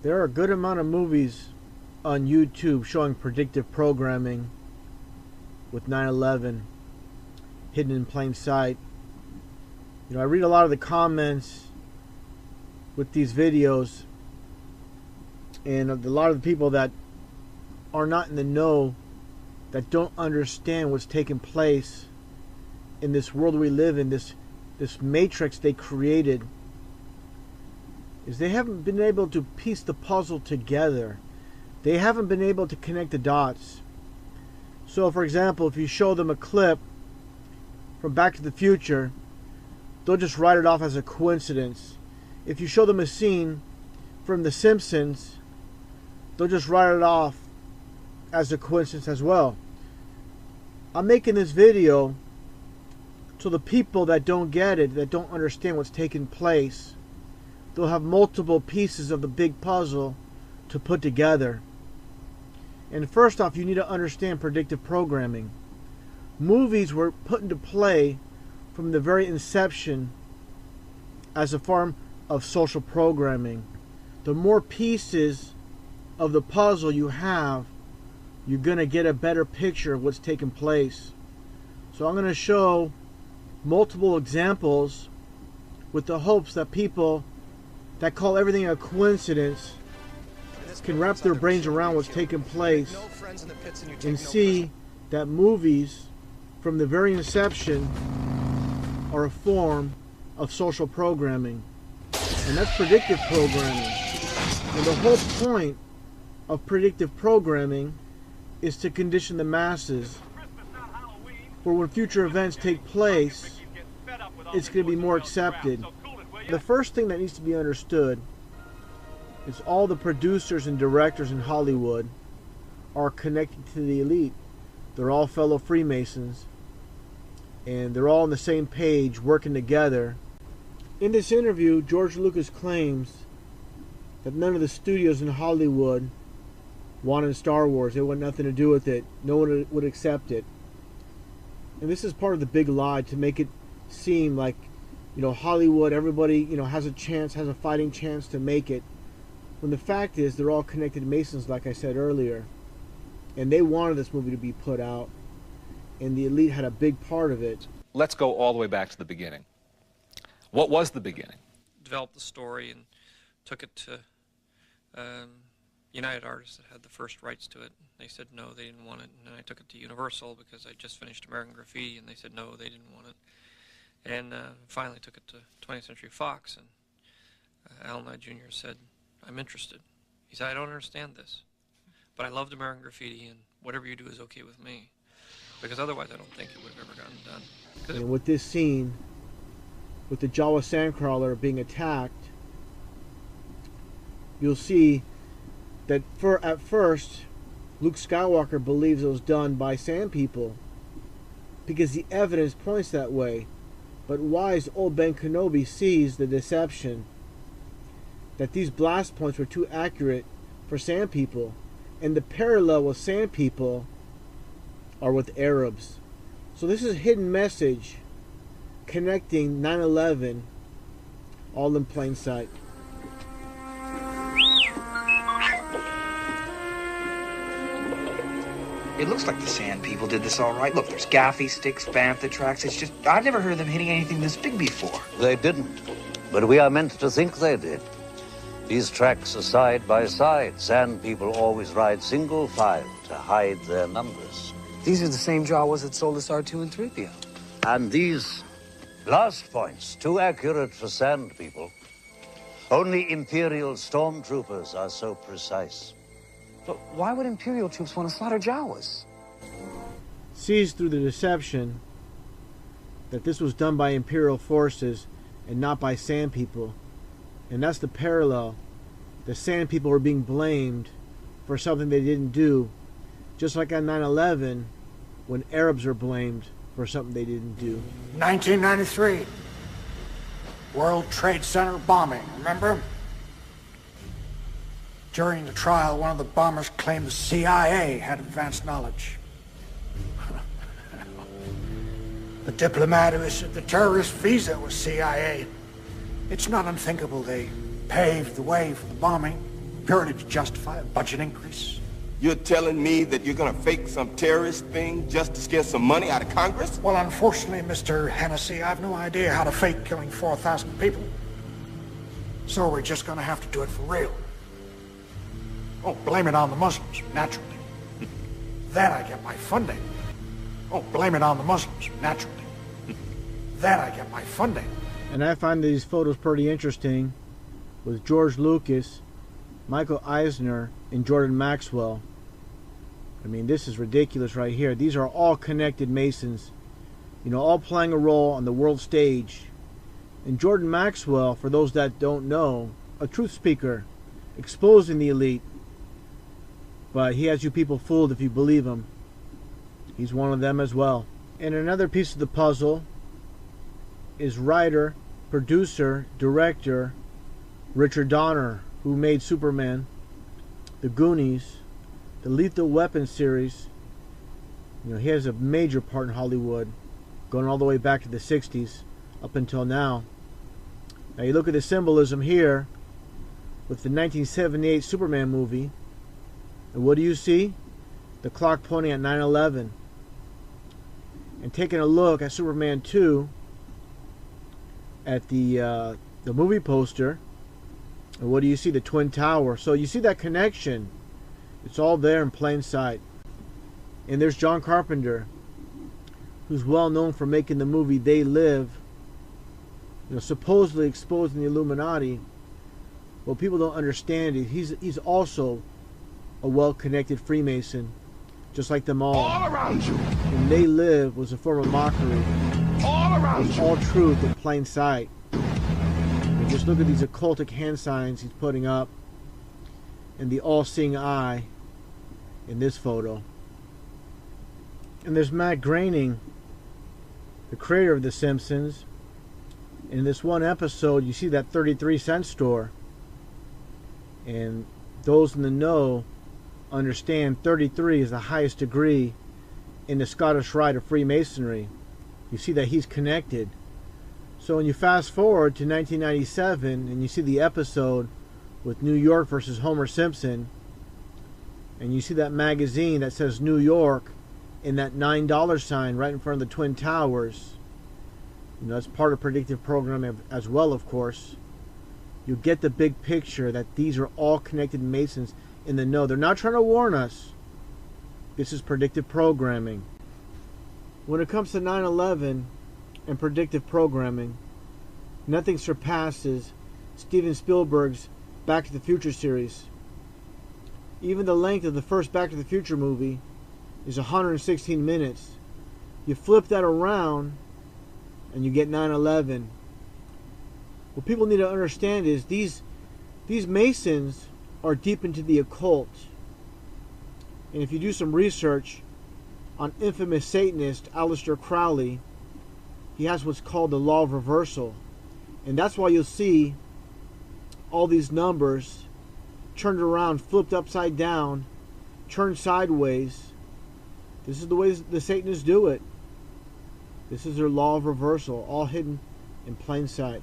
There are a good amount of movies on YouTube showing predictive programming with 9/11 hidden in plain sight. I read a lot of the comments with these videos, and a lot of the people that are not in the know, that don't understand what's taking place in this world we live in, this matrix they created, is they haven't been able to piece the puzzle together. They haven't been able to connect the dots. So, for example, if you show them a clip from Back to the Future, they'll just write it off as a coincidence. If you show them a scene from The Simpsons, they'll just write it off as a coincidence as well. I'm making this video so the people that don't get it, that don't understand what's taking place, they'll have multiple pieces of the big puzzle to put together. And first off, you need to understand predictive programming. Movies were put into play from the very inception as a form of social programming. The more pieces of the puzzle you have, you're going to get a better picture of what's taking place. So I'm going to show multiple examples with the hopes that people that call everything a coincidence can wrap their brains around what's taking place and see that movies from the very inception are a form of social programming. And that's predictive programming. And the whole point of predictive programming is to condition the masses for when future events take place, it's going to be more accepted. The first thing that needs to be understood is all the producers and directors in Hollywood are connected to the elite. They're all fellow Freemasons, and they're all on the same page working together. In this interview, George Lucas claims that none of the studios in Hollywood wanted Star Wars. They want nothing to do with it. No one would accept it. And this is part of the big lie to make it seem like, Hollywood, everybody, has a chance, has a fighting chance to make it. When the fact is, they're all connected Masons, like I said earlier. And they wanted this movie to be put out. And the elite had a big part of it. Let's go all the way back to the beginning. What was the beginning? Developed the story and took it to United Artists that had the first rights to it. They said no, they didn't want it. And then I took it to Universal because I just finished American Graffiti, and they said no, they didn't want it. And finally took it to 20th Century Fox, and Al Nye Jr. said, I'm interested. He said, I don't understand this, but I loved American Graffiti, and whatever you do is okay with me. Because otherwise I don't think it would have ever gotten done. And with this scene, with the Jawa Sandcrawler being attacked, you'll see that at first, Luke Skywalker believes it was done by Sand People because the evidence points that way. But wise old Ben Kenobi sees the deception, that these blast points were too accurate for Sand People, and the parallel with Sand People are with Arabs. So this is a hidden message connecting 9/11 all in plain sight. It looks like the Sand People did this all right. Look, there's gaffy sticks, bantha tracks. It's just, I've never heard of them hitting anything this big before. They didn't, but we are meant to think they did. These tracks are side by side. Sand People always ride single file to hide their numbers. These are the same Jawas that sold us R2 and 3PO. And these blast points, too accurate for Sand People. Only Imperial stormtroopers are so precise. But why would Imperial troops want to slaughter Jawas? Sees through the deception that this was done by Imperial forces and not by Sand People. And that's the parallel. The Sand People were being blamed for something they didn't do. Just like on 9/11, when Arabs were blamed for something they didn't do. 1993. World Trade Center bombing, remember? During the trial, one of the bombers claimed the CIA had advanced knowledge. The diplomat who issued the terrorist visa was CIA. It's not unthinkable they paved the way for the bombing. purely to justify a budget increase. You're telling me that you're gonna fake some terrorist thing just to scare some money out of Congress? Well, unfortunately, Mr. Hennessy, I have no idea how to fake killing 4,000 people. So we're just gonna have to do it for real. Oh, blame it on the Muslims, naturally. Then I get my funding. Oh, blame it on the Muslims, naturally. Then I get my funding. And I find these photos pretty interesting with George Lucas, Michael Eisner, and Jordan Maxwell. I mean, this is ridiculous right here. These are all connected Masons, you know, all playing a role on the world stage. And Jordan Maxwell, for those that don't know, a truth speaker, exposing the elite. But he has you people fooled if you believe him. He's one of them as well. And another piece of the puzzle is writer, producer, director Richard Donner, who made Superman, The Goonies, the Lethal Weapon series. You know, he has a major part in Hollywood, going all the way back to the 60s up until now. Now you look at the symbolism here with the 1978 Superman movie, and what do you see? The clock pointing at 9/11. And taking a look at Superman 2 at the movie poster, and what do you see? The Twin Tower. So you see that connection. It's all there in plain sight. And there's John Carpenter, who's well known for making the movie They Live, you know, supposedly exposing the Illuminati. What people don't understand is he's also a well-connected Freemason, just like them all around you. And They Live was a form of mockery. All around It's all truth in plain sight. And just look at these occultic hand signs he's putting up, and the all-seeing eye in this photo. And there's Matt Groening, the creator of The Simpsons. In this one episode, you see that 33-cent store. And those in the know understand 33 is the highest degree in the Scottish Rite of Freemasonry. You see that he's connected. So when you fast forward to 1997 and you see the episode with New York versus Homer Simpson, and you see that magazine that says New York in that $9 sign right in front of the Twin Towers, you know, that's part of predictive programming as well, of course. You get the big picture that these are all connected Masons in the know. They're not trying to warn us. This is predictive programming. When it comes to 9/11 and predictive programming, nothing surpasses Steven Spielberg's Back to the Future series. Even the length of the first Back to the Future movie is 116 minutes. You flip that around and you get 9/11. What people need to understand is these Masons are deep into the occult. And if you do some research on infamous Satanist Aleister Crowley, he has what's called the law of reversal. And that's why you'll see all these numbers turned around, flipped upside down, turned sideways. This is the way the Satanists do it. This is their law of reversal, all hidden in plain sight.